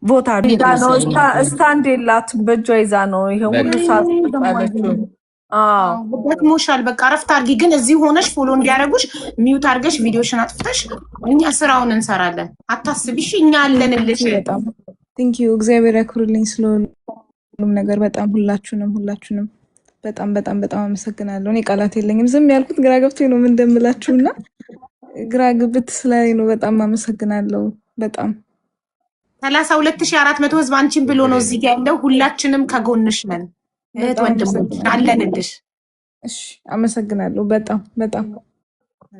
ቦታ ነው ስታንድ የላትም በእጇ ይዛ ነው ይሄ ሁሉ ሳትጣለችው ደክሞሻል በቃ ረፍት አድርጊ ግን እዚህ ሆነሽ ፎሎ እንዲያደርጉሽ ሚውት አድርገሽ ቪዲዮሽን አጥፍተሽ እኛ ስራውን እንሰራለን አታስቢሽ እኛ አለንልሽ በጣም ቴንክ ዩ እግዚአብሔር ያክብርልኝ ስለሁሉም ነገር በጣም ሁላችሁንም በጣም አመሰግናለሁ እኔ ቃላት የለኝም ዝም ያልኩት ግራ ገብቶኝ ነው ምን እንደምላችሁና ግራ ግብት ስላይ ነው በጣም አመሰግናለሁ በጣም 32400 ህዝብ አንቺን ብሎ ነው እዚህ ጋር ያለው ሁላችንም ከጎንሽ ነን እህት ወንድሞች አለንልሽ እሺ አመሰግናለሁ በጣም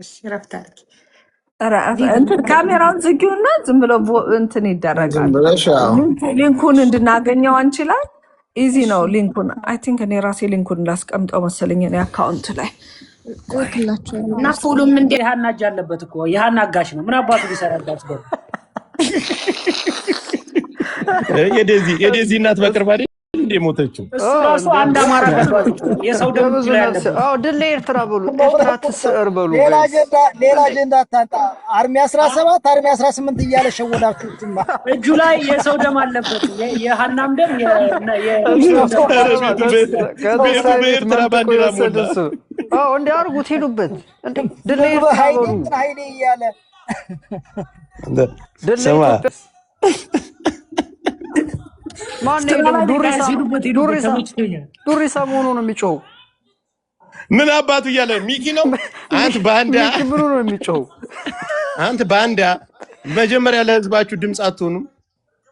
እሺ ረፍት አድርጊ እንትን ካሜራውን ዝጊውና ዝም ብሎ እንትን ይደረጋል ሊንኩን እንድናገኘው አንችላል ኢዚ ነው ሊንኩን አይ ቲንክ እኔ ራሴ ሊንኩን ላስቀምጠው መሰለኝ እኔ አካውንት ላይ እና ፎሎም እንደ ያናጅ አለበት እኮ ያናጋሽ ነው ምን አባቱ ሊሰራዳት ነው የዴዚ እናት በቅርብ አይደል እንደ ሞተችው እሱ አንድ አማራ የሰው ደም ይላል አው ድል ኤርትራ በሉ ኤርትራ ትስር በሉ ሌላ አጀንዳ ታጣ አርሚ 17 አርሚ 18 እያለ ሸወዳችሁትማ እጁ ላይ የሰው ደም አለበት የሃናም ደም በኤርትራ ባንዲራ ሞላ አው እንደ አርጉት ሄዱበት እንደ ድል ኤርትራ በሉ ኃይሌ እያለ ሰማ ዱሪሳ መሆኑ ነው የሚጮው ምን አባቱ እያለ ሚኪ ነው አንተ ባንዳ ምኑ ነው የሚጮው አንተ ባንዳ መጀመሪያ ለህዝባችሁ ድምጽ አትሆኑም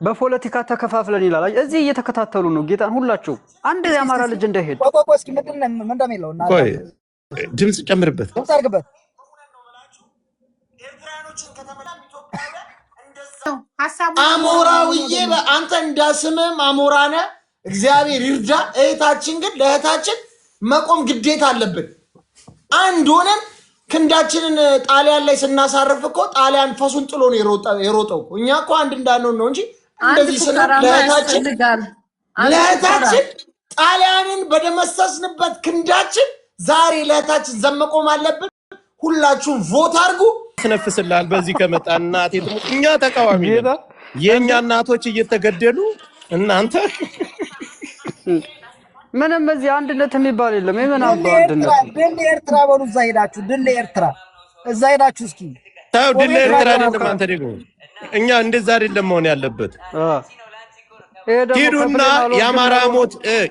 በፖለቲካ ተከፋፍለን ይላል እዚህ እየተከታተሉ ነው ጌታን ሁላችሁ አንድ ያማራ ልጅ እንደሄድ እስኪ ምን እንደሚለው እና ቆይ ድምጽ ጨምርበት ድምጽ አርግበት አሞራውዬ አንተ እንዳስምም አሞራነ እግዚአብሔር ይርዳ እህታችን ግን ለእህታችን መቆም ግዴታ አለብን አንድ ሆነን ክንዳችንን ጣሊያን ላይ ስናሳርፍ እኮ ጣሊያን ፈሱን ጥሎ ነው የሮጠው እኛ እኮ አንድ እንዳንሆን ነው እንጂ እንደዚህ ስናር ለእህታችን ጣሊያንን በደመሰስንበት ክንዳችን ዛሬ ለእህታችን ዘመቆም አለብን ሁላችሁም ቮት አድርጉ ስነፍስላል በዚህ ከመጣ እናቴ እኛ ተቃዋሚ የኛ እናቶች እየተገደሉ እናንተ ምንም እዚህ አንድነት የሚባል የለም የምን አንድነት ድል ኤርትራ በሉ እዛ ሄዳችሁ ድል ኤርትራ እዛ ሄዳችሁ እስኪ ታው ድል ኤርትራ አይደለም አንተ ደግሞ እኛ እንደዛ አይደለም መሆን ያለበት ሄዱና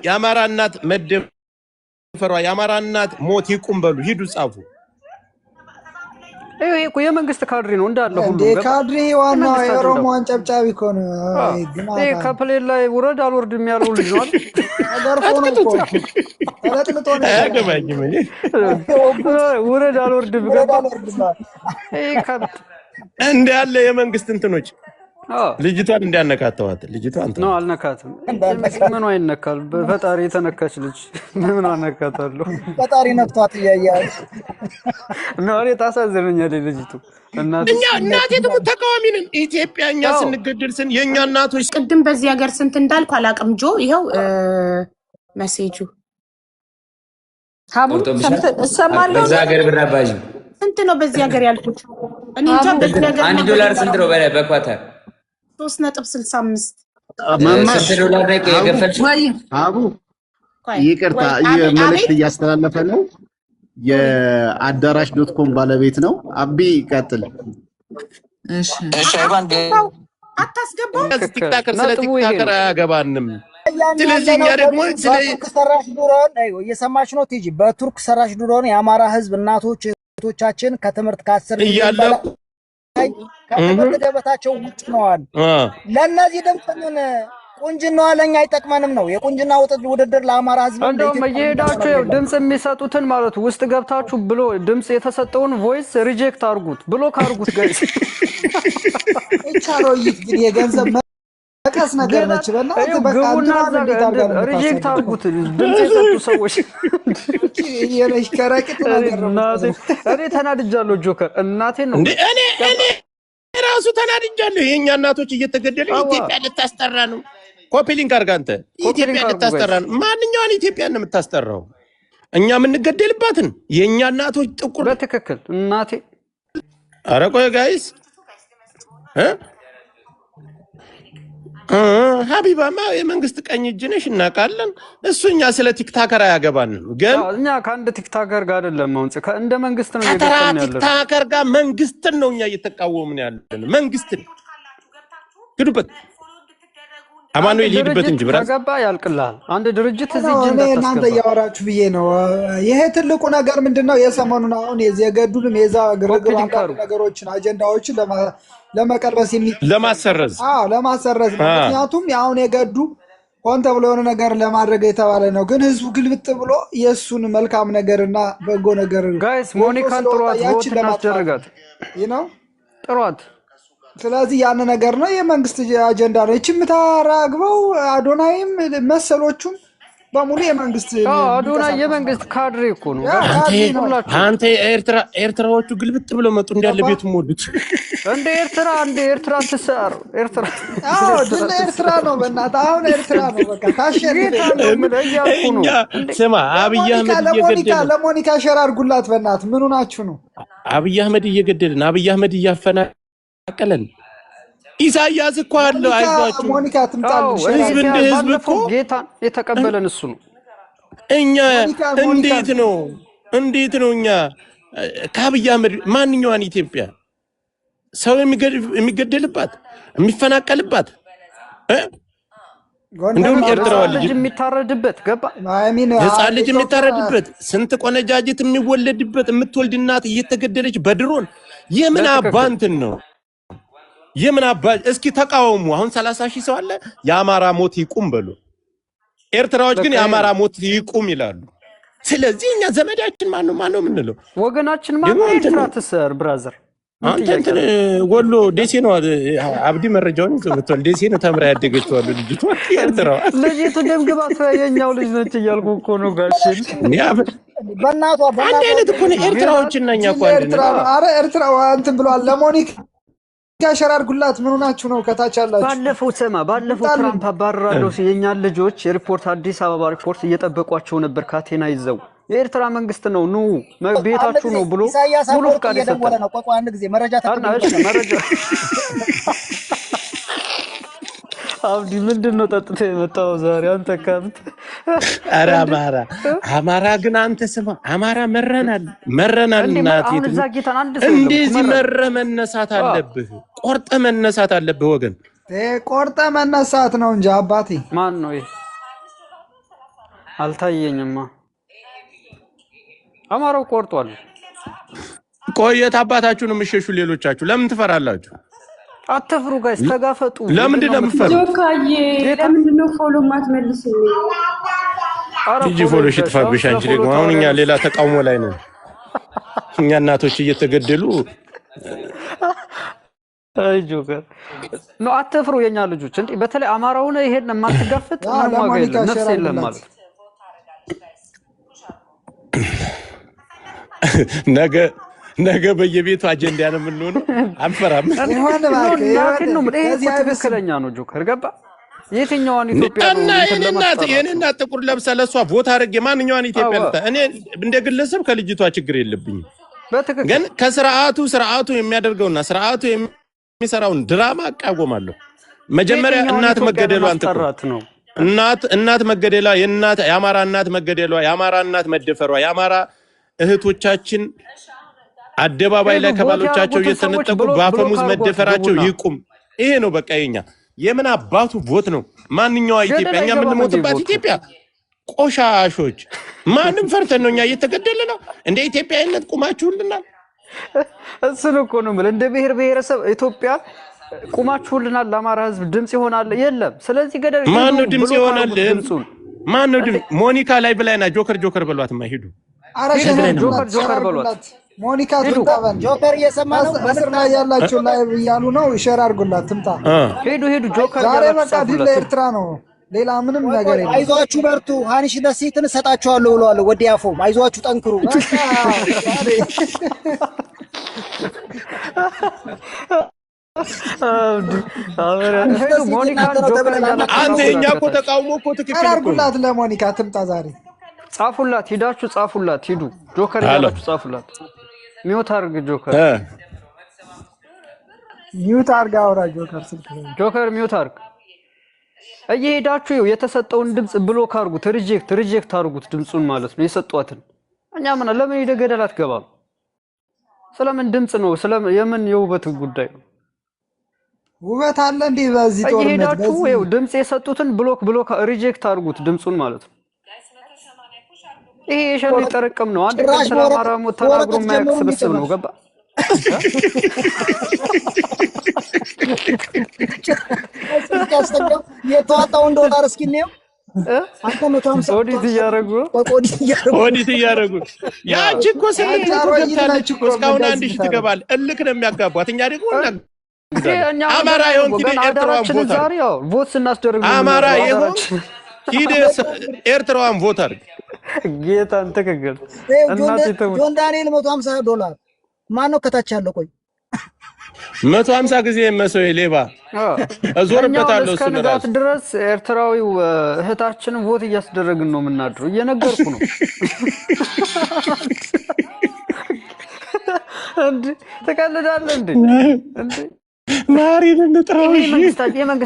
የአማራ እናት መደፈሯ የአማራ እናት ሞት ይቁም በሉ ሂዱ ጻፉ እኮ የመንግስት ካድሬ ነው እንዳለ ሁሉ ካድሬ ዋናው የኦሮሞ አንጨብጫቢ እኮ ነው ከፕሌን ላይ ውረድ አልወርድም ያለው ልጅ ነው አይደል ተለጥልጦ ነው አያገባኝም ውረድ አልወርድም እንደ ያለ የመንግስት እንትኖች ልጅቷን እንዲያነካተዋት ልጅቷን ነው አልነካትም ምን አይነካል በፈጣሪ የተነካች ልጅ ምን አነካታለሁ ፈጣሪ ነክቷት ያያል ነው ታሳዝነኛለች ልጅቱ እናቴ ደግሞ ተቃዋሚ ነን ኢትዮጵያኛ ስንገደል የኛ እናቶች ቅድም በዚህ ሀገር ስንት እንዳልኩ አላቅም ጆ ይሄው ሜሴጁ ሀቡ ሰማለሁ በዛ ሀገር ብራባጂ ስንት ነው በዚህ ሀገር ያልኩት እኔ እንጃ በዚህ ሀገር $1 ስንት ነው በኳታር 3.65 ስንት ዶላር ላይ የገፈልሽ አቡ ይቅርታ መልእክት እያስተላለፈ ነው የአዳራሽ.com ባለቤት ነው አቢ ቀጥል እሺ አይባንዴ አታስገባው ቲክታከር ስለ ቲክታከር አያገባንም ስለዚህ እኛ ደግሞ ቱርክ ሰራሽ ድሮን እየሰማች ነው ቲጂ በቱርክ ሰራሽ ድሮን የአማራ ህዝብ እናቶች እህቶቻችን ከትምህርት ከ10 እያለ ከትምህርት ገበታቸው ውጭ ነዋል ለነዚህ ድምጽን ቁንጅና ለኛ አይጠቅመንም ነው የቁንጅና ውድድር ለአማራ ህዝብ እንደውም እየሄዳችሁ ድምጽ የሚሰጡትን ማለት ውስጥ ገብታችሁ ብሎ ድምጽ የተሰጠውን ቮይስ ሪጀክት አርጉት ብሎክ አርጉት ጋይስ እቻሮ ይግዲ የገንዘብ መቀስ ነገር ነች በእናትህ በቃ ሪጀክት አርጉት ድምጽ የሰጡ ሰዎች የለሽ ከረቂት ነገር ነው እኔ ተናድጃለሁ ጆከር እናቴን ነው እኔ ራሱ ተናድጃለሁ የኛ እናቶች እየተገደሉ ኢትዮጵያ ልታስጠራ ነው ኮፒ ሊንክ አርጋ አንተ ኢትዮጵያ ልታስጠራ ነው ማንኛውን ኢትዮጵያ ነው የምታስጠራው እኛ የምንገደልባትን የኛ እናቶች ጥቁር በትክክል እናቴ ኧረ ቆይ ጋይስ ሀቢባማ የመንግስት ቀኝ እጅ ነሽ እናውቃለን። እሱኛ ስለ ቲክታከር አያገባንም። ግን እኛ ከአንድ ቲክታከር ጋር አይደለም አሁን እንደ መንግስት ነው ከተራ ቲክታከር ጋር መንግስትን ነው እኛ እየተቃወምን ያለን። መንግስትን ግዱበት አማኑኤል ሄድበት እንጂ ብራስ ከገባ ያልቅልሃል። አንድ ድርጅት እዚህ እጅ እናንተ እያወራችሁ ብዬ ነው። ይሄ ትልቁ ነገር ምንድነው? የሰሞኑን አሁን የገዱንም የዛ ግርግር አንዳንድ ነገሮችን አጀንዳዎችን ለመቀልበስ ለማሰረዝ ለማሰረዝ ነው። ምክንያቱም አሁን የገዱ ሆን ተብሎ የሆነ ነገር ለማድረግ የተባለ ነው። ግን ህዝቡ ግልብጥ ብሎ የእሱን መልካም ነገርና በጎ ነገር ጋይስ ሞኒካን ጥሯት ቦት እናስደርጋት ነው ጥሯት። ስለዚህ ያን ነገር ነው የመንግስት አጀንዳ ነው። እቺ ምታራግበው አዶናይም መሰሎቹም በሙሉ የመንግስት አዶናይ የመንግስት ካድሬ እኮ ነው። አንተ ኤርትራዎቹ ግልብጥ ብለው መጡ እንዳለ ቤቱ ሞዱት እንደ ኤርትራ ተሰር ኤርትራ ነው። በእናትህ አሁን ኤርትራ ነው። በቃ ታሸንፍ እኛ ስማ አብይ አህመድ እየገደለ ለሞኒካ ሸር አድርጉላት። በእናትህ ምኑ ናችሁ ነው? አብይ አህመድ እየገደልን አብይ አህመድ እያፈናቀለን ኢሳያስ እኮ አለው። አይዟችሁ ሞኒካ ትምጣልሽ። ህዝብ እንደ ህዝብ እኮ ጌታ የተቀበለን እሱ ነው። እኛ እንዴት ነው እኛ ከአብይ አህመድ ማንኛዋን ኢትዮጵያ ሰው የሚገደልባት የሚፈናቀልባት እንደውም ኤርትራዋ ልጅ የሚታረድበት ገባ ህፃን ልጅ የሚታረድበት ስንት ቆነጃጅት የሚወለድበት የምትወልድ እናት እየተገደለች በድሮን የምን አባንትን ነው የምን አባ እስኪ ተቃወሙ። አሁን 30,000 ሰው አለ። የአማራ ሞት ይቁም በሉ። ኤርትራዎች ግን የአማራ ሞት ይቁም ይላሉ። ስለዚህ እኛ ዘመዳችን ማን ነው የምንለው? ወገናችን ማን ነው? ኤርትራ ተሰር ብራዘር አንተ ወሎ ደሴ ነው። አብዲ መረጃውን ይዘውታል። ደሴ ነው ተምራ ያደገችው አሉ ልጅቷ ኤርትራዋ። ልጅቱ ደምግባት የኛው ልጅ ነች እያልኩ እኮ ነው ጋሽ። በእናቷ አንድ አይነት እኮ ነው ኤርትራዎችና እኛ እኮ አንድ ነው። አረ ኤርትራዋ እንትን ብሏል ለሞኒክ ያሸራርጉላት ምኑ ናችሁ ነው ከታች ያላችሁ። ባለፈው ትራምፕ አባረራለሁ የኛን ልጆች ሪፖርት አዲስ አበባ ሪፖርት እየጠበቋቸው ነበር ካቴና ይዘው። የኤርትራ መንግስት ነው ኑ ቤታችሁ ነው ብሎ ሙሉ ፍቃድ እየደወለ ነው። ቆይ አንድ ጊዜ መረጃ መረጃ አብዲ ምንድነው ጠጥቶ የመጣው ዛሬ አንተ ከብት? ኧረ አማራ ግን አንተ ስማ አማራ መረናል እናት እንደዚህ መነሳት አለብህ። ቆርጠ መነሳት አለብህ ወገን። ቆርጠ መነሳት ነው እንጂ አባቴ ማን ነው ይሄ? አልታየኝማ። አማራው ቆርጧል። ቆየት አባታችሁን የምትሸሹ ሌሎቻችሁ ለምን ትፈራላችሁ? አትፍሩ ጋይስ ተጋፈጡ። ለምንድን ነው የምትፈሩ? ጆካዬ ለምንድን ነው ፎሎ ማትመልስልኝ? ጂጂ ፎሎ ሽጥፋብሽ አንቺ ደግሞ አሁን እኛ ሌላ ተቃውሞ ላይ ነን። እኛ እናቶች እየተገደሉ አይ ጆከር ነው። አትፍሩ የኛ ልጆች። እንዴ በተለይ አማራው ነው ይሄን የማትጋፈጥ ምንም ዋጋ የለም ነፍስ የለም ማለት ነገ በየቤቱ አጀንዳ ነው የምንሆነው። አንፈራም። ትክክለኛ ነው ጆከር ገባ። የትኛዋን ኢትዮጵያ የኔና ጥቁር ለብሳ ለሷ ቦታ አድርጌ ማንኛዋን ኢትዮጵያ እኔ እንደ ግለሰብ ከልጅቷ ችግር የለብኝም። ግን ስርዓቱ የሚያደርገውና ስርዓቱ የሚሰራውን ድራማ አቃወማለሁ። መጀመሪያ እናት መገደሏን ነው እናት መገደሏ የአማራ እናት መገደሏ የአማራ እናት መደፈሯ የአማራ እህቶቻችን አደባባይ ላይ ከባሎቻቸው እየተነጠቁ በአፈሙዝ መደፈራቸው ይቁም። ይሄ ነው በቃ የኛ የምን አባቱ ቦት ነው። ማንኛው ኢትዮጵያ እኛ የምንሞትባት ኢትዮጵያ ቆሻሾች ማንም ፈርተን ነው እኛ እየተገደለ ነው። እንደ ኢትዮጵያዊነት ቁማችሁልናል። እሱን እኮ ነው ማለት እንደ ብሔር ብሔረሰብ ኢትዮጵያ ቁማችሁልናል። ለአማራ ህዝብ ድምጽ ይሆናል የለም። ስለዚህ ገደል ማን ነው ድምጽ ይሆናል? ማን ነው ድምጽ? ሞኒካ ላይ ብላይና ጆከር በሏት ማይሄዱ ጆከር በሏት ሞኒካ ትምጣበን። ጆከር እየሰማ ነው። በስር ላይ ያላችሁ ላይ እያሉ ነው። ሼር አድርጉላት ትምጣ። ሄዱ ጆከር ዛሬ በቃ ድል ለኤርትራ ነው። ሌላ ምንም ነገር የለም። አይዟችሁ በርቱ። ሃኒሽ ደሴትን እሰጣችኋለሁ ብለዋል። ወዲያፎም አይዟችሁ ጠንክሩ። አንተ የኛ እኮ ተቃውሞ እኮ ትክክል አድርጉላት። ለሞኒካ ትምጣ ዛሬ ጻፉላት። ሂዳችሁ ጻፉላት። ሂዱ ጆከር ያላችሁ ጻፉላት። ሚውት አድርግ ጆከር ሚውት አድርግ። አውራ ጆከር ስልክ ጆከር ሚውት አድርግ። እየሄዳችሁ የተሰጠውን ድምጽ ብሎክ አድርጉት፣ ሪጀክት አድርጉት ድምጹን ማለት ነው የሰጧትን። እኛ ምን ለምን ይደገደል አትገባም? ስለምን ድምጽ ነው? ስለምን የምን የውበት ጉዳይ ነው? ውበት አለ እንዴ በዚህ ጦርነት? እየሄዳችሁ ይኸው ድምጽ የሰጡትን ብሎክ ሪጀክት አድርጉት ድምጹን ማለት ነው። ይሄ የሸኔ ጥርቅም ነው። አንድ ቀን ስለ አማራ ሞት ተናግሮ የማያውቅ ስብስብ ነው። ገባ የተዋጣውን ዶላር እስኪ ነው አንተ 150 ኦዲት እያደረጉ ያቺ እኮ ስንት ገብታለች እኮ እስካሁን 1000 ትገባል። እልክ ነው የሚያጋቧት። እኛ ደግሞ አማራ ይሁን ግን ኤርትራን ቮት ስናስደርግ አማራ ይሁን ሂድ ኤርትራን ቮት አድርግ። ጌታን ትክክል ጆን ዳንኤል $150 ማን ነው ከታች ያለው? ቆይ 150 ጊዜ መሰው ሌባ አዞርበታለሁ። እሱ ነው ድረስ ኤርትራዊው እህታችንን ቮት እያስደረግን ነው የምናድረው። እየነገርኩ ነው እንዴ ተቀልዳለህ እንዴ? ማሪን እንጥራው። የመንግስት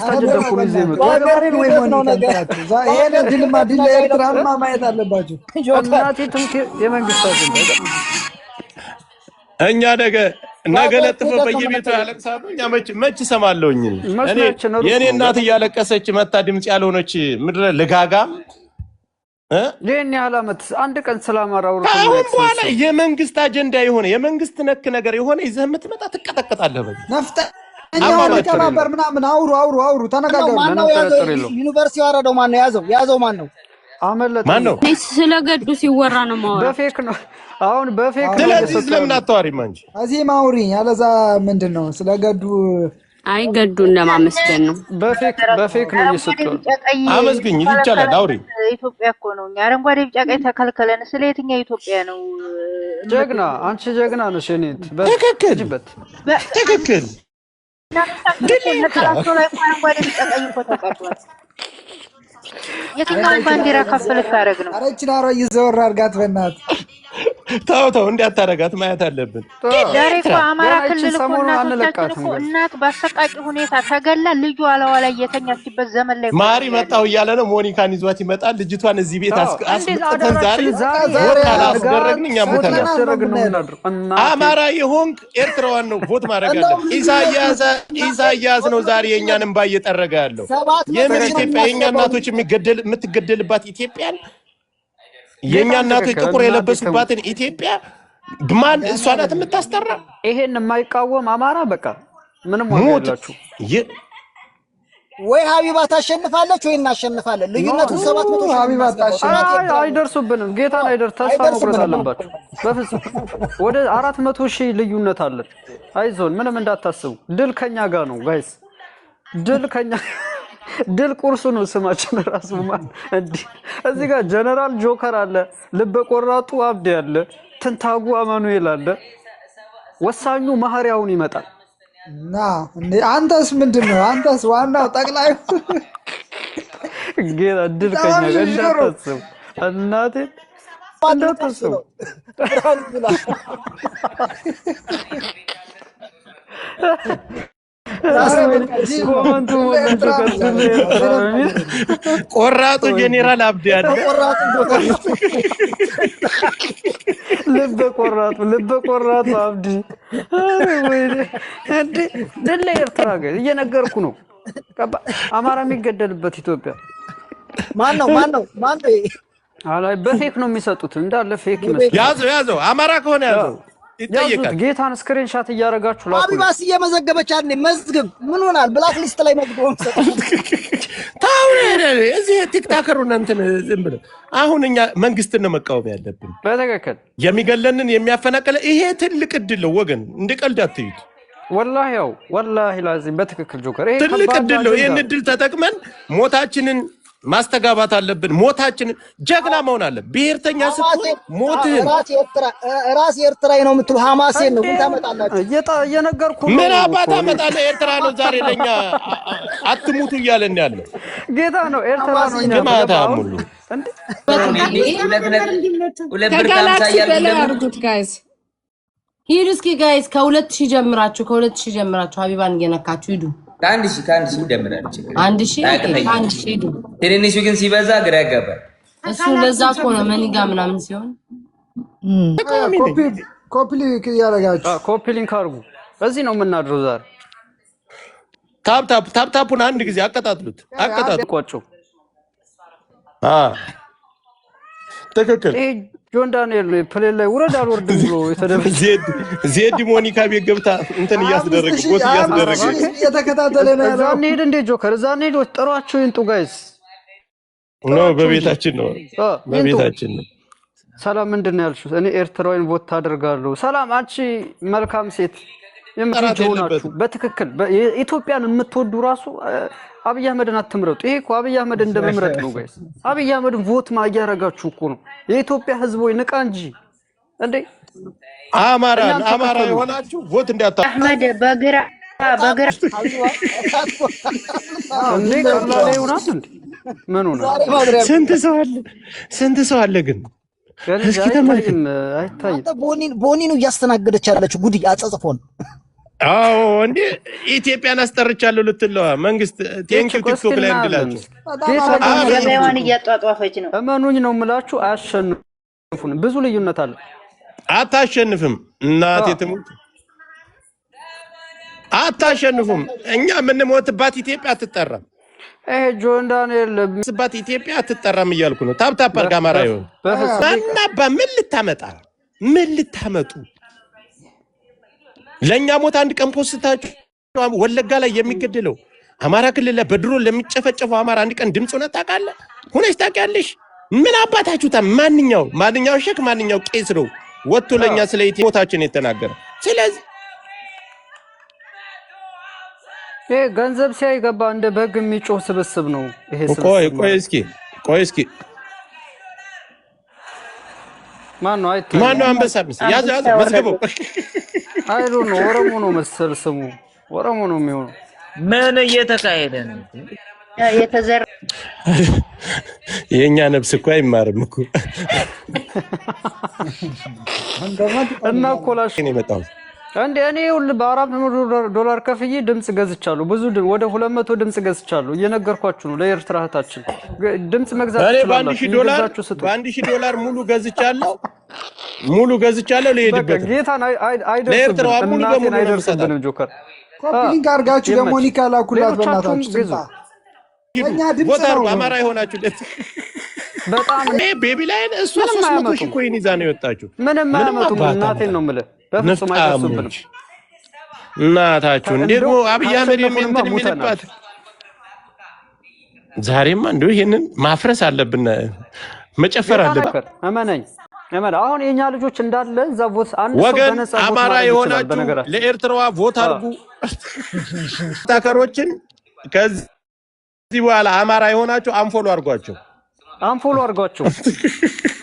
አጀንዳ እኮ ነው ይዘህ መጣ። ማሪን ወይ ነው ነገራችሁ። ይሄን ድል ኤርትራማ ማየት አለባችሁ። እናቴ ትምት የመንግስት አጀንዳ እኛ ነገ ለጥፎ በየቤቱ ያለቅሳሉ። እኛ መች ሰማለውኝ እኔ የኔ እናት እያለቀሰች መታ ድምጽ ያልሆነች ምድረ ለጋጋም ለኛ ዓላማት አንድ ቀን ሰላማራ አውሩ። አሁን በኋላ የመንግስት አጀንዳ የሆነ የመንግስት ነክ ነገር የሆነ ይዘህ የምትመጣ ትቀጠቀጣለህ። ነፍጠ እኛው ተባበር ምናምን አውሩ ተነጋገሩ። ዩኒቨርሲቲ ያወረደው ማን ነው? ያዘው ማን ነው? አመለጠ ማን ነው? ስለገዱ ሲወራ ነው ማለት በፌክ ነው። አሁን በፌክ ነው። ስለዚህ ስለምን አታወሪም አንቺ? እዚህ ማውሪኝ ያለዛ ምንድነው? ስለገዱ አይ ገዱን ለማመስገን ነው። በፌክ ነው እየሰጠው። አመስግኝ ይቻላል። አውሪ። ኢትዮጵያ እኮ ነው። አረንጓዴ ቢጫ ቀይ ተከልከለን። ስለ የትኛው ኢትዮጵያ ነው? ጀግና አንቺ ጀግና ነሽ። እኔት ትክክል ለተራሶ ላይ አረንጓዴ ቢጫ ቀይ እኮ ተቀጥቷል። የትኛውን ባንዲራ ከፍ ልታረግ ነው? ኧረ እቺ ናሮ ይዘወር አድርጋት በእናትህ ተው እንዲያታረጋት ማየት አለብን። ዛሬ እኮ አማራ ክልል እኮ እናት በአሰቃቂ ሁኔታ ተገላ ልጁ አለዋ ላይ የተኛችበት ዘመን ላይ ማሪ መጣው እያለ ነው። ሞኒካን ይዟት ይመጣል። ልጅቷን እዚህ ቤት አስመጥተን ዛሬ አላስደረግን። እኛ ሞተናል። አማራ የሆንክ ኤርትራዋን ነው ቮት ማድረግ አለብን። ኢሳያስ ነው ዛሬ የእኛን እንባ እየጠረገ ያለው። የምን ኢትዮጵያ የእኛ እናቶች የምትገደልባት ኢትዮጵያን የኛ እናቶች ጥቁር የለበሱባትን ኢትዮጵያ ማን እሷ ናት የምታስጠራ? ይሄን የማይቃወም አማራ በቃ ምንም ወጣላችሁ። ወይ ሀቢባ ታሸንፋለች ወይ እናሸንፋለን። ልዩነቱ 700 ሀቢባ ታሸንፋለች። አይደርሱብንም። ጌታን አይደርስ ተስፋ መቁረጥ አለባችሁ። በፍጹም ወደ 400,000 ልዩነት አለ። አይዞን ምንም እንዳታስቡ። ድል ከኛ ጋር ነው ጋይስ። ድል ቁርሱ ነው። ስማችን ራሱ ማን እንዴ? እዚህ ጋር ጀነራል ጆከር አለ፣ ልበ ቆራጡ አብዲ አለ፣ ትንታጉ አማኑኤል አለ። ወሳኙ ማህሪያውን ይመጣል። እንዴ አንተስ ምንድነው? አንተስ ዋናው ጠቅላይ ጌታ ድል ከኛ ጋር እንዳታስቡ። እናቴ እንዳታስቡ። ቆራጡ ጄኔራል አብዲ አለ። ልበ ቆራጡ አብዲ እንዴ ድል ኤርትራ ጋር እየነገርኩ ነው። አማራ የሚገደልበት ኢትዮጵያ ማን ነው? አላይ በፌክ ነው የሚሰጡት። እንዳለ ፌክ ይመስላል። ያዘው አማራ ከሆነ ያዘው ይጠየቃል። ጌታን ስክሪንሻት እያረጋችሁ ላኩ። አቢባስ እየመዘገበች አይደል? መዝግብ ምን ሆናል? ብላክ ሊስት ላይ መዝግቦ ታውሬ እዚህ ቲክታከሩን እንትን ዝም ብለው አሁን እኛ መንግስትን ነው መቃወም ያለብን። በትክክል የሚገለንን የሚያፈናቀለ ይሄ ትልቅ እድል ነው ወገን፣ እንደ ቀልድ አትዩት። ወላሂ ላዚም በትክክል ጆከር ይሄ ትልቅ እድል ነው። ይሄን እድል ተጠቅመን ሞታችንን ማስተጋባት አለብን። ሞታችንን ጀግና መሆን አለ። ብሔርተኛ ስትሆን ሞትህን ራስ ኤርትራዊ ነው የምትሉ ሐማሴን ነው ምን ታመጣላችሁ? እየነገርኩ ምን አባት አመጣለህ? ኤርትራ ነው ዛሬ ለኛ አትሙቱ እያለን ያለው ጌታ ነው። ኤርትራ ነው እኛ ማታ ሙሉ ከጋላክሲ በላይ አድርጉት ጋይስ። ሂዱ እስኪ ጋይስ ከ2000 ጀምራችሁ ሀቢባን እየነካችሁ ሂዱ። ከአንድ ሺህ ይደምራል። አንድ ሺህ ትንንሹ ግን ሲበዛ ግራ ያጋባል። እሱ ለዛ እኮ ነው መኒጋ ምናምን ሲሆን ኮፒ ሊንክ እያደረጋችሁ ኮፒ ሊንክ አድርጉ። እዚህ ነው የምናድረው ዛሬ። ታፕታፑን አንድ ጊዜ አቀጣጥሉት። ቆጮ ትክክል። ጆን ዳንኤል ፕሌን ላይ ውረድ አልወርድም ብሎ የተደበዘ ዜድ ሞኒካ ቤት ገብታ እንትን እያስደረገ ቦት እያስደረገ እየተከታተለ ነው ያለው። እዛ እንሂድ እንደ ጆከር እዛ እንሂድ። ጥሯቸው ይንጡ ጋይስ። በቤታችን ነው በቤታችን ነው። ሰላም ምንድን ነው ያልሽው? እኔ ኤርትራዊን ቦት ታደርጋለሁ። ሰላም አንቺ መልካም ሴት የምትወዱ ናችሁ። በትክክል ኢትዮጵያን የምትወዱ ራሱ አብይ አህመድን አትምረጡ። ይሄ እኮ አብይ አህመድ እንደመምረጥ ነው ጋይስ። አብይ አህመድን ቮት ማያረጋችሁ እኮ ነው። የኢትዮጵያ ህዝብ ወይ ንቃ እንጂ እንዴ! አማራ የሆናችሁ ቮት እንዳታ አህመድ በግራ እንዴ ቀላል ይሆናል እንዴ? ምን ሆነ? ስንት ሰው አለ ግን እስኪ ተመልከት። አይታይም። ቦኒን እያስተናገደች ያለችው ጉድ አጸጽፎን። አዎ እንዴ ኢትዮጵያን አስጠርቻለሁ ልትለዋ መንግስት ቴንኪው ቲክቶክ ላይ እንድላችሁ ገበያዋን እያጧጧፈች ነው። እመኑኝ ነው የምላችሁ። አያሸንፉን። ብዙ ልዩነት አለ። አታሸንፍም። እናቴ ትሙት አታሸንፉም። እኛ የምንሞትባት ኢትዮጵያ አትጠራም። ጆን ዳንኤል ስባት ኢትዮጵያ አትጠራም እያልኩ ነው። ታፕታፕ አድርጋ አማራ ይሆን ማናባ ምን ልታመጡ ለኛ ሞት አንድ ቀን ፖስታችሁ ወለጋ ላይ የሚገደለው አማራ ክልል ላይ በድሮን ለሚጨፈጨፈው አማራ አንድ ቀን ድምጽ ሆነ ታውቃለህ? ሆነሽ ታውቂያለሽ? ምን አባታችሁ ማንኛው ሸክ ማንኛው ቄስ ነው ወጥቶ ለኛ ስለ ኢትዮጵያ ሞታችን የተናገረ? ስለዚህ ይሄ ገንዘብ ሲያይገባ እንደ በግ የሚጮህ ስብስብ ነው። ይሄ ስብስብ ቆይ እስኪ ማን ነው አንበሳ ያዝ መዝገበው አይዶ ነው። ኦሮሞ ነው መሰል ስሙ። ኦሮሞ ነው የሚሆነው። ምን እየተካሄደ ነው? የተዘራ የኛ ነፍስ እኮ አይማርም እኮ እና ኮላሽ ነው የመጣው እንዴ? እኔ $400 ከፍዬ ድምጽ ገዝቻለሁ። ብዙ ወደ 200 ድምጽ ገዝቻለሁ። እየነገርኳችሁ ነው። ለኤርትራ እህታችን ድምጽ መግዛት ይችላል። $1,000 ሙሉ ገዝቻለሁ። ለሄድበት ጌታን አይደርስብንም። እናቴን አይደርስብንም። ጆከር ኮፒ ሊንክ አድርጋችሁ ለሞኒካ ላኩላት። በእናታችሁ ትምጣ። እኛ ድምጽ ነው አማራ የሆናችሁለት በጣም ቤቢ ላይ እሱ 300,000 ኮይን ይዛ ነው የወጣችሁ። ምንም አያመጡም። እናቴን ነው የምልህ። በፍጹም አይደርስብንም። እናታችሁን ደግሞ አብይ አህመድ የሚልባት ዛሬማ እንደው ይሄንን ማፍረስ አለብን፣ መጨፈር አለብን። እመነኝ። አሁን የኛ ልጆች እንዳለ እዛ ቮት አንድ ሰው ወገን በነፃ አማራ የሆናችሁ ለኤርትራዋ ቮት አድርጉ። ታከሮችን ከዚህ በኋላ አማራ የሆናችሁ አንፎሎ አድርጓቸው።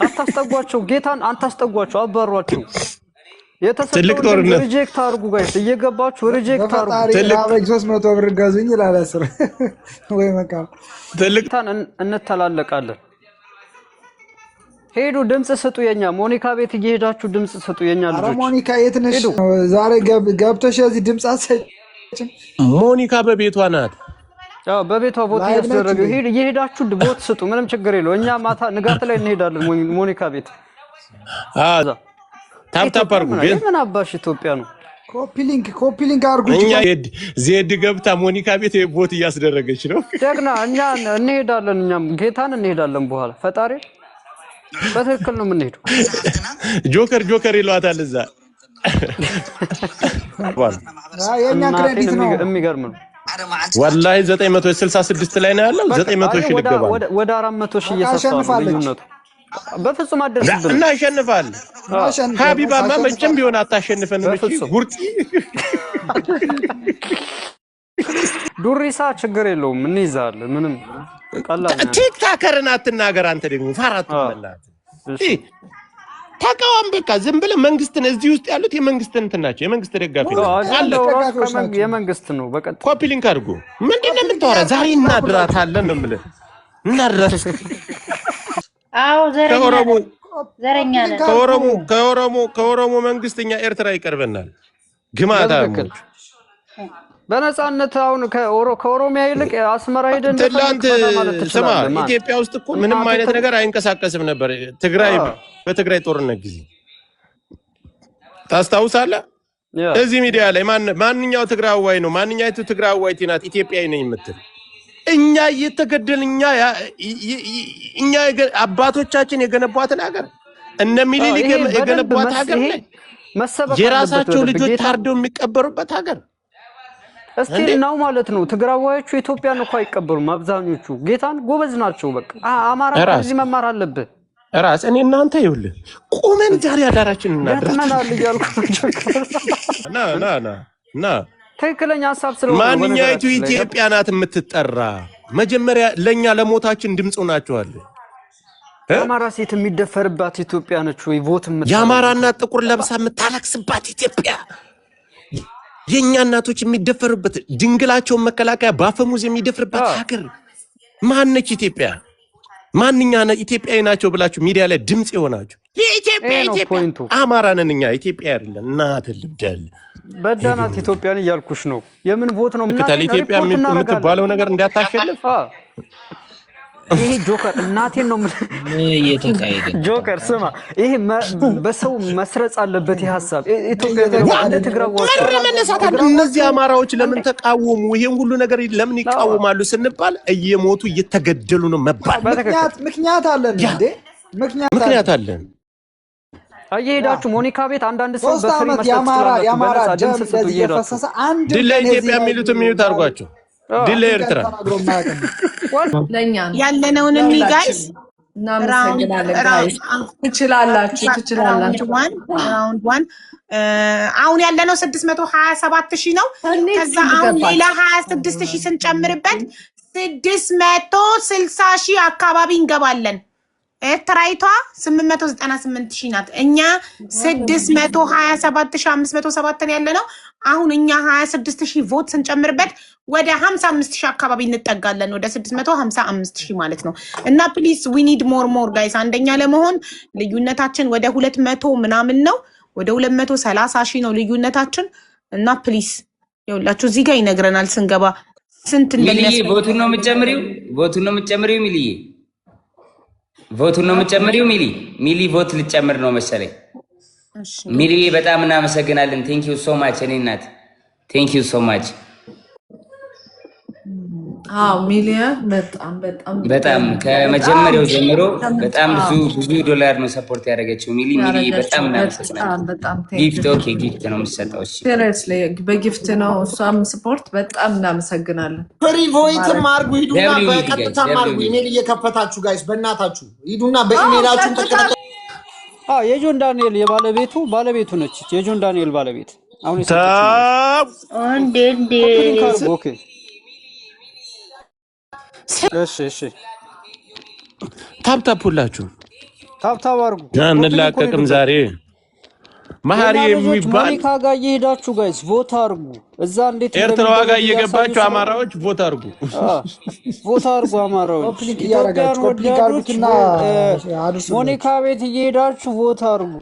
አታስጠጓቸው። ጌታን አንታስጠጓቸው። አባሯቸው። ትልቅ ጦርነት ሪጀክት አድርጉ ጋይስ። እየገባችሁ ሪጀክት አድርጉ። ትልቅ 300 ብር ገዙኝ ይላል አስር ወይ መቃ ትልቅታን እንተላለቃለን። ሄዱ ድምጽ ስጡ። የኛ ሞኒካ ቤት እየሄዳችሁ ድምጽ ስጡ። የኛ ልጆች ሞኒካ የት ነሽ? ዛሬ ገብተሽ እዚህ ድምጽ አሰጭም። ሞኒካ በቤቷ ናት። ያው በቤቷ ቦት እያስደረገ እየሄዳችሁ ቦት ስጡ። ምንም ችግር የለው። እኛ ማታ ንጋት ላይ እንሄዳለን ሞኒካ ቤት። ታፕታፕ አድርጉ። ምን አባሽ ኢትዮጵያ ነው። ኮፒ ሊንክ አድርጉ። እኛ ዜድ ገብታ ሞኒካ ቤት ቦት እያስደረገች ነው። ደግና እኛ እንሄዳለን። እኛም ጌታን እንሄዳለን። በኋላ ፈጣሪ በትክክል ነው የምንሄደው። ጆከር ይሏታል እዛ። የኛ ክሬዲት ነው። የሚገርም ነው ወላሂ። 966 ላይ ነው ያለው። 900,000 ልገባ ወደ 400,000 እየሰፋ ነው ልዩነቱ። በፍጹም አደርስብን። እናሸንፋለን። ሀቢባማ መቼም ቢሆን አታሸንፈንም። እቺ ጉርጢ ዱሪሳ ችግር የለውም እንይዛለን። ምንም ቀላል ነው። ቲክታከርን አትናገር አንተ ደግሞ ፋራቱ በላት ተቃዋም። በቃ ዝም ብለህ መንግስትን እዚህ ውስጥ ያሉት የመንግስትን እንትን ናቸው። የመንግስት ደጋፊ ነው። የመንግስት ነው። በቃ ኮፒ ሊንክ አድርጉ። ምንድነው የምታወራ? ዛሬ እናድራታለን ነው የምልህ። እናድራት አዎ ዘረኛ ነን። ከኦሮሞ መንግስትኛ ኤርትራ ይቀርበናል። ግማታ በነፃነት አሁን ከኦሮሚያ ይልቅ አስመራ ሄደን ትላንት ስማ ኢትዮጵያ ውስጥ እኮ ምንም አይነት ነገር አይንቀሳቀስም ነበር ትግራይ በትግራይ ጦርነት ጊዜ ታስታውሳለህ እዚህ ሚዲያ ላይ ማንኛው ትግራዋይ ነው ማንኛይቱ ትግራዋይቲ ናት ኢትዮጵያዊ ነኝ የምትል እኛ እየተገደልን እኛ አባቶቻችን የገነቧትን ሀገር እነ ሚኒሊክ የገነቧት ሀገር ላይ የራሳቸው ልጆች ታርደው የሚቀበሩበት ሀገር እስቲ ነው ማለት ነው ትግራዋዮቹ ኢትዮጵያን እኮ አይቀበሩም አብዛኞቹ ጌታን ጎበዝ ናቸው በቃ አማራ ከዚህ መማር አለበት ራስ እኔ እናንተ ይኸውልህ ቆመን ዛሬ አዳራችን እናደርጋለን ና ትክክለኛ ሐሳብ ስለሆነ ማንኛይቱ ኢትዮጵያ ናት የምትጠራ መጀመሪያ ለኛ ለሞታችን ድምጽ ሆናቸዋል አማራ ሴት የሚደፈርባት ኢትዮጵያ ነች ወይ ቮት ያማራና ጥቁር ለብሳ የምታለቅስባት ኢትዮጵያ የኛ እናቶች የሚደፈሩበት ድንግላቸው መከላከያ ባፈሙዝ የሚደፍርባት ሀገር ማንነች ኢትዮጵያ ማንኛና ኢትዮጵያዊ ናቸው ብላችሁ ሚዲያ ላይ ድምጽ ይሆናችሁ ኢትዮጵያ አማራ ነን እኛ ኢትዮጵያ አይደለም እናት ልብደል በዳናት ኢትዮጵያን እያልኩሽ ነው የምን ቮት ነው ኢትዮጵያ የምትባለው ነገር እንዳታሸንፍ ይሄ ጆከር እናቴን ነው እየተካሄደ ጆከር ስማ ይሄ በሰው መስረጽ አለበት የሐሳብ ኢትዮጵያ እንደ ትግራዋች እነዚህ አማራዎች ለምን ተቃወሙ ይሄን ሁሉ ነገር ለምን ይቃወማሉ ስንባል እየሞቱ እየተገደሉ ነው መባል ምክንያት አለን እንዴ ምክንያት አለን አየሄዳችሁ ሞኒካ ቤት አንዳንድ ሰው በፍሪ መስጠት ያማራ ደም እንደዚህ የፈሰሰ አንድ ድል ኢትዮጵያ የሚሉት የሚዩት አርጓቸው ድል ኤርትራ ለኛ ያለነውን ጋይስ ትችላላችሁ ራውንድ 1 አሁን ያለነው 627,000 ነው ከዛ አሁን ሌላ 26,000 ስንጨምርበት 660,000 አካባቢ እንገባለን ኤርትራይቷ 898,000 ናት እኛ 627,507 ያለነው አሁን እኛ 26,000 ቮት ስንጨምርበት ወደ 55,000 አካባቢ እንጠጋለን ወደ 655,000 ማለት ነው እና ፕሊዝ ዊ ኒድ ሞር ጋይስ አንደኛ ለመሆን ልዩነታችን ወደ 200 ምናምን ነው ወደ 230,000 ነው ልዩነታችን እና ፕሊዝ ይኸውላችሁ እዚህ ጋር ይነግረናል ስንገባ ስንት እንደሚያስ ቮቱን ነው የምትጨምሪው ሚሊዬ ቮቱን ነው የምትጨምሪው ሚሊ ቮት ልጨምር ነው መሰለኝ ሚሊ በጣም እናመሰግናለን ቴንክ ዩ ሶ ማች እኔ እናት ቴንክ ዩ ሶ ማች ሚሊያ በጣም ከመጀመሪያው ጀምሮ በጣም ብዙ ዶላር ነው ሰፖርት ያደረገችው ሚሊ በጣም እናመሰግናለን ጊፍት ነው የምትሰጠው ሲሪየስሊ በጊፍት ነው እሷም ሰፖርት በጣም እናመሰግናለን ፍሪ ቮይትም አርጉ ሂዱና በቀጥታ አርጉ ኢሜል እየከፈታችሁ ጋይስ በእናታችሁ ሂዱና በኢሜላችሁ ተከታተሉ የጆን ዳንኤል ባለቤቱ ነች የጆን ዳንኤል ባለቤት አሁን ኦኬ እሺ ታፕታፑላችሁ ታፕታፕ አርጉ እንላቀቅም ዛሬ ማህሪ የሚባል ሞኒካ ጋር እየሄዳችሁ ጋይስ ቮት አርጉ እዛ እንዴት ኤርትራ ጋር እየገባችሁ አማራዎች ቮት አርጉ አማራዎች ሞኒካ ቤት እየሄዳችሁ ቮት አርጉ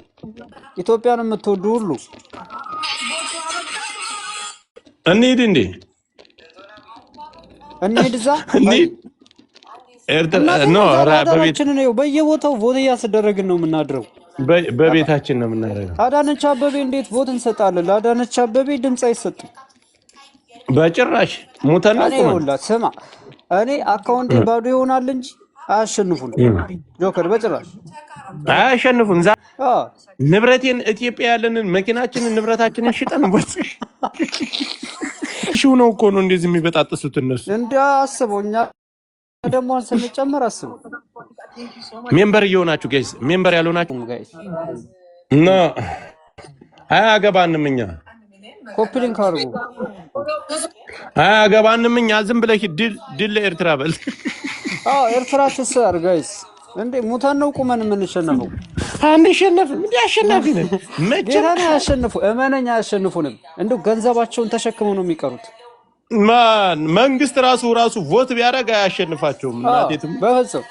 ኢትዮጵያን የምትወዱ ሁሉ እንሂድ እዛ ኤርትራ ነው በቤታችን ነው በየቦታው ቮት እያስደረግን ነው የምናድረው በቤታችን ነው የምናደርገው አዳነች አበቤ እንዴት ቮት እንሰጣለን ለአዳነች አበቤ ድምጽ አይሰጥም በጭራሽ ሞተና ስማ እኔ አካውንቴ ባዶ ይሆናል እንጂ አያሸንፉን ጆከር በጭራሽ አያሸንፉን ንብረቴን ኢትዮጵያ ያለንን መኪናችንን ንብረታችንን ሽጠን ሽው ነው እኮ ነው እንደዚህ የሚበጣጥሱት እነሱ እንዳስበውኛ ደግሞ ስንጨምር አስቡ ሜምበር እየሆናችሁ ጋይስ ሜምበር ያልሆናችሁ ጋይስ እና አያገባንም እኛ ኮፒሊንግ አርጉ አያገባንም እኛ ዝም ብለህ ድል ለኤርትራ በል ኤርትራ ትሰር ጋይስ እንዴ ሙታን ነው ቁመን የምንሸነፈው አንሸነፍም እንዴ አሸናፊ ነን መቼም ያሸንፉ እመነኛ ያሸንፉንም እንደው ገንዘባቸውን ተሸክመው ነው የሚቀሩት ማን መንግስት ራሱ ቮት ቢያደርግ አያሸንፋቸውም እናቴትም በፍጹም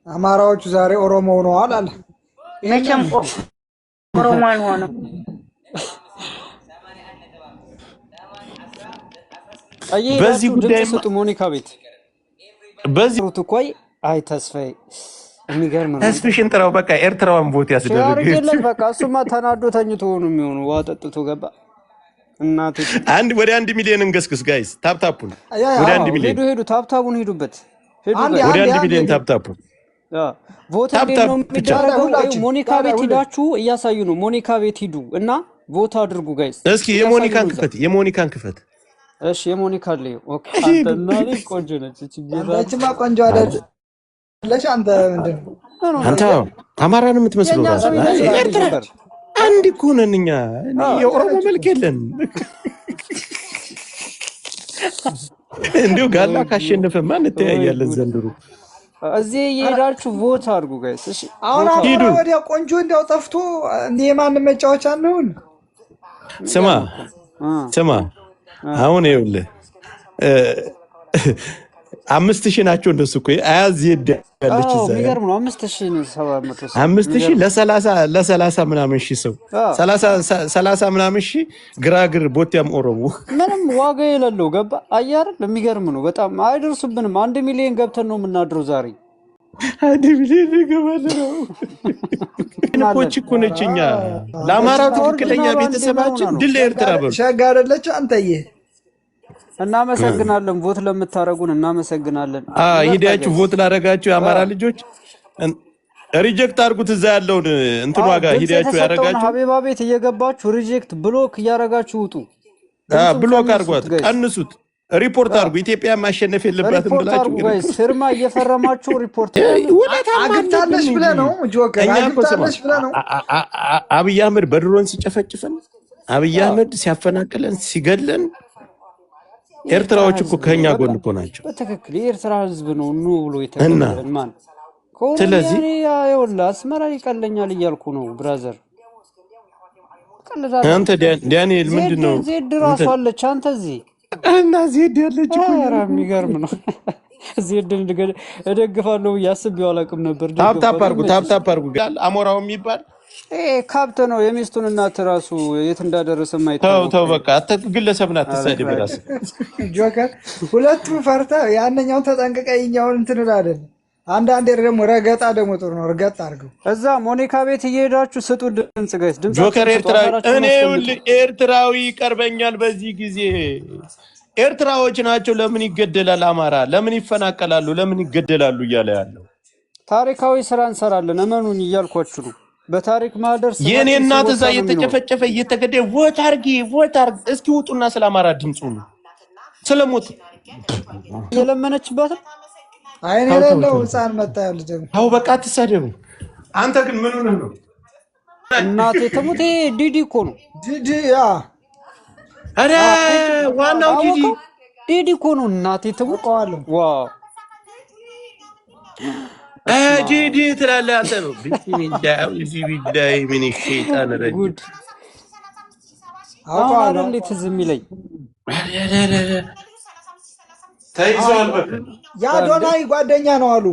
አማራዎቹ ዛሬ ኦሮሞ ሆነዋል አለ መቼም ኦሮሞ አልሆነም በዚህ ጉዳይ ስጡ ሞኒካ ቤት በዚህ ትቆይ አይ ተስፋዬ የሚገርም ነው። ተስፍሽን ጥራው በቃ ኤርትራዋን ቦት ያስደረገ በቃ እሱማ ተናዶ ተኝቶ ነው የሚሆነው። ዋጠጥቶ ገባ እናቴ አንድ ወደ 1 ሚሊዮን እንገስግስ ጋይስ ታፕታፑን ወደ 1 ሚሊዮን ሄዱ ታፕታፑን ሄዱበት ወደ 1 ሚሊዮን ታፕታፑን ቮት ነው የሚደረገው። ሞኒካ ቤት ሂዳችሁ እያሳዩ ነው። ሞኒካ ቤት ሂዱ እና ቮት አድርጉ ጋይስ። እስኪ የሞኒካን ክፈት እሺ የሞኒካ ላይ ኦኬ አንተና ቆንጆ ነች እቺ አንተማ ቆንጆ አይደለሽ አንተ ምንድነው አንተ አማራን የምትመስለው ራስ ኤርትራ አንድ እኮ ነን እኛ የኦሮሞ መልክ የለን እንዴው ጋላ ካሸነፈ ማን ተያያለን ዘንድሮ እዚህ እየሄዳችሁ ቮት አድርጉ ጋይስ። እሺ አሁን አሁን ወዲያ ቆንጆ እንደው ጠፍቶ እንደ የማን መጫወቻ ነውን? ስማ አሁን ይኸውልህ 5000 ናቸው እንደሱ እኮ አያዝ ይደልች እዛ የሚገርም ነው። 5700 5000 ለ30 ምናምን ሺህ ሰው 30 ምናምን ሺህ ግራግር ቦቲያም ኦሮሞ ምንም ዋጋ የሌለው ገባ አያር የሚገርም ነው። በጣም አይደርሱብንም። 1 ሚሊዮን ገብተን ነው የምናድረው ዛሬ 1 ሚሊዮን ገባለሁ ንቆች እኮ ነችኛ ለአማራ ትክክለኛ ቤተሰባችን ድል ኤርትራ በሉ ሸጋ አይደለች አንተዬ እናመሰግናለን። ቮት ለምታረጉን እናመሰግናለን። ሂዳችሁ ቮት ላረጋችሁ የአማራ ልጆች ሪጀክት አድርጉት። እዛ ያለውን እንትን ዋጋ ሂዳችሁ ያረጋችሁ ሀቢባ ቤት እየገባችሁ ሪጀክት ብሎክ እያረጋችሁ ውጡ። ብሎክ አድርጓት፣ ቀንሱት፣ ሪፖርት አድርጉ። ኢትዮጵያ ማሸነፍ የለባትም ብላችሁ ጋይስ ፊርማ እየፈረማችሁ ሪፖርት አግብታለሽ ብለህ ነው ጆከር አግብታለሽ ብለህ ነው። አብይ አህመድ በድሮን ሲጨፈጭፈን፣ አብይ አህመድ ሲያፈናቅለን፣ ሲገለን ኤርትራዎች እኮ ከኛ ጎን እኮ ናቸው። በትክክል የኤርትራ ህዝብ ነው ኑ ብሎ የተከለለን ማን ስለዚህ ያውላ አስመራ ይቀለኛል እያልኩ ነው ብራዘር። አንተ ዳንኤል ምንድነው ዜድ ራሱ አለች አንተ እዚህ እና ዜድ ያለች እኮ የሚገርም ነው። ዜድን እደግፋለሁ ያስብው አላውቅም ነበር። ታፕታፕ አድርጉ አሞራው የሚባል ካብተ ነው የሚስቱን እናት ራሱ የት እንዳደረሰ ማይታወቅ ተው በቃ ግለሰብና ተሰደብ ራስ ጆከር ሁለቱ ፈርታ ያንኛውን ተጠንቀቀ ይኛውን እንትን አይደል። አንዳንዴ ደግሞ ረገጣ ደግሞ ጥሩ ነው። ረገጣ አድርገው እዛ ሞኒካ ቤት እየሄዳችሁ ስጡ ድምጽ ጋይስ። ድምጽ ጆከር ኤርትራዊ እኔ ኤርትራዊ ይቀርበኛል። በዚህ ጊዜ ኤርትራዎች ናቸው ለምን ይገደላል አማራ ለምን ይፈናቀላሉ ለምን ይገደላሉ እያለ ያለው ታሪካዊ ስራ እንሰራለን እመኑኝ እያልኳችሁ ነው። በታሪክ ማህደር የኔ እናት እዛ እየተጨፈጨፈ እየተገደለ ቮት አርጊ እስኪ ውጡና ስለ አማራ ድምጹ ነው ስለሞት የለመነችበት አይኔ ለለው ህፃን መጣ ያለ ደግሞ አው በቃ ተሰደቡ። አንተ ግን ምን ሆነህ ነው እናቴ ተሙቴ ዲዲ እኮ ነው ዲዲ ያ አረ ዋናው ዲዲ እኮ ነው እናቴ ተሙቀዋለሁ ዋው ዲዲ ትላለህ አንተ ነው ቢስሚላህ ቢላሂ ምን ሸይጣን ረጅም አውቃለ እንዴት ዝም ይለኝ ታይዟል በቃ ያ ዶናይ ጓደኛ ነው አሉ